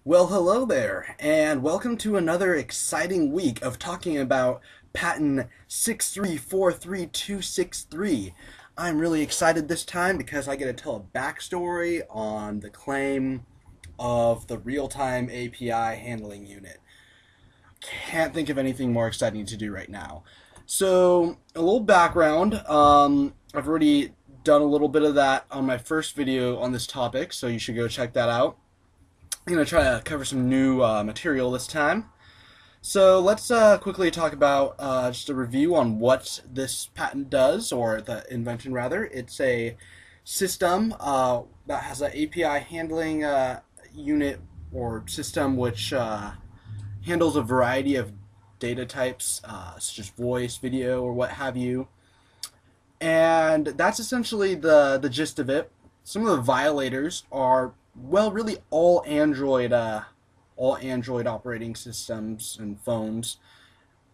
Well, hello there, and welcome to another exciting week of talking about patent 6343263. I'm really excited this time because I get to tell a backstory on the claim of the real-time API handling unit. Can't think of anything more exciting to do right now. So, a little background. I've already done a little bit of that on my first video on this topic, so you should go check that out. I'm going to try to cover some new material this time. So let's quickly talk about just a review on what this patent does, or the invention rather. It's a system that has an API handling unit or system which handles a variety of data types, such as voice, video, or what have you. And that's essentially the gist of it. Some of the violators are, well, really all Android operating systems and phones,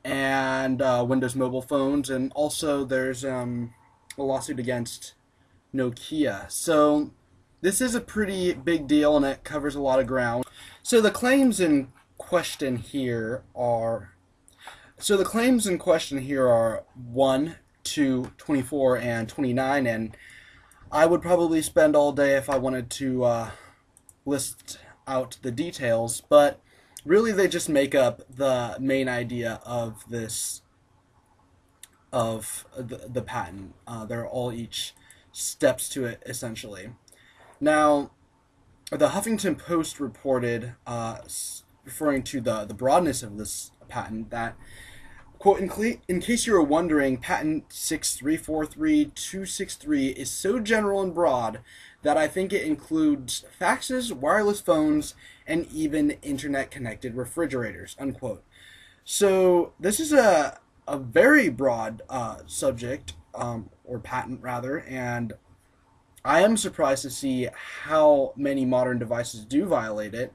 and Windows mobile phones, and also there's a lawsuit against Nokia. So this is a pretty big deal, and it covers a lot of ground. So the claims in question here are 1, 2, 24, and 29, and I would probably spend all day if I wanted to list out the details, but really they just make up the main idea of the patent. They're all each steps to it, essentially. Now, the Huffington Post reported, referring to the broadness of this patent, that, quote, in case you were wondering, patent 6343263 is so general and broad that I think it includes faxes, wireless phones, and even internet-connected refrigerators, unquote. So this is a very broad subject, or patent rather, and I am surprised to see how many modern devices do violate it,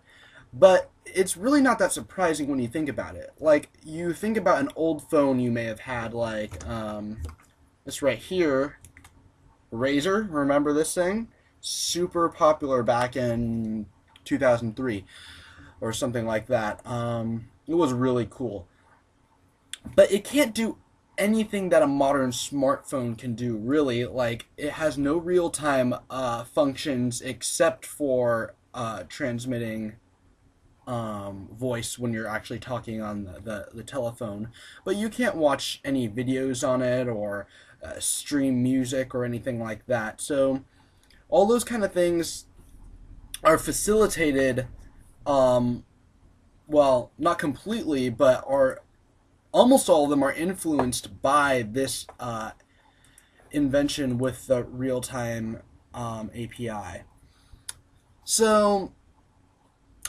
but it's really not that surprising when you think about it. Like, you think about an old phone you may have had, like this right here, Razor, remember this thing? Super popular back in 2003 or something like that. It was really cool. But it can't do anything that a modern smartphone can do, really. Like, it has no real-time functions except for transmitting voice when you're actually talking on the telephone. But you can't watch any videos on it or stream music or anything like that. So all those kind of things are facilitated, well, not completely, but are almost all of them are influenced by this invention with the real-time API. So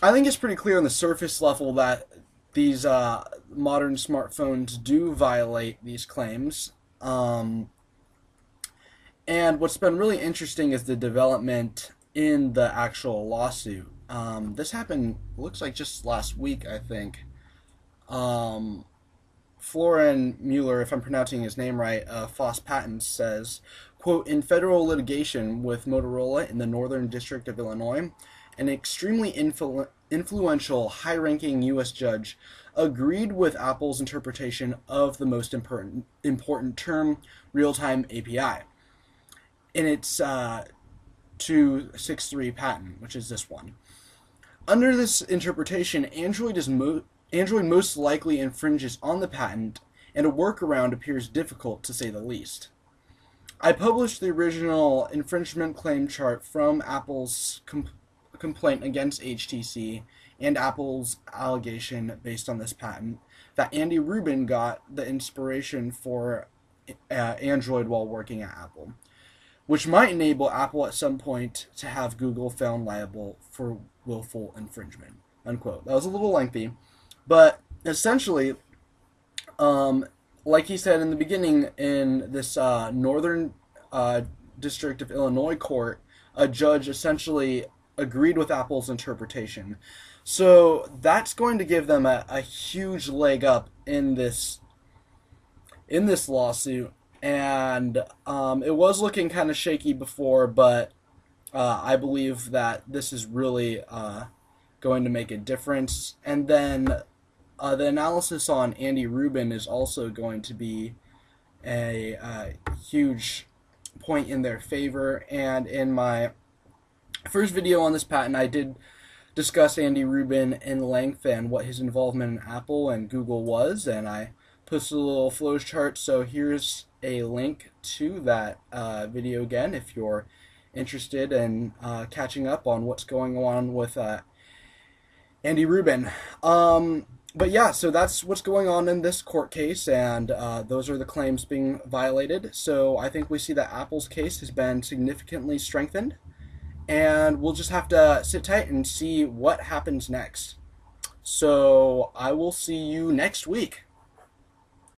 I think it's pretty clear on the surface level that these modern smartphones do violate these claims. And what's been really interesting is the development in the actual lawsuit. This happened, looks like just last week, I think. Florian Mueller, if I'm pronouncing his name right, Foss Patents says, quote, in federal litigation with Motorola in the Northern District of Illinois, an extremely influential, high-ranking U.S. judge agreed with Apple's interpretation of the most important term, real-time API, in its 263 patent, which is this one. Under this interpretation, Android most likely infringes on the patent, and a workaround appears difficult, to say the least. I published the original infringement claim chart from Apple's complaint against HTC and Apple's allegation based on this patent that Andy Rubin got the inspiration for Android while working at Apple, which might enable Apple at some point to have Google found liable for willful infringement, unquote. That was a little lengthy, but essentially, like he said in the beginning, in this Northern District of Illinois court, a judge essentially agreed with Apple's interpretation. So that's going to give them a huge leg up in this lawsuit. And it was looking kind of shaky before, but I believe that this is really going going to make a difference. And then the analysis on Andy Rubin is also going to be a huge point in their favor. And in my first video on this patent, I did discuss Andy Rubin in length and what his involvement in Apple and Google was, and I posted a little flows chart. So here's a link to that video again if you're interested in catching up on what's going on with Andy Rubin. But yeah, so that's what's going on in this court case, and those are the claims being violated. So I think we see that Apple's case has been significantly strengthened, and we'll just have to sit tight and see what happens next. So I will see you next week.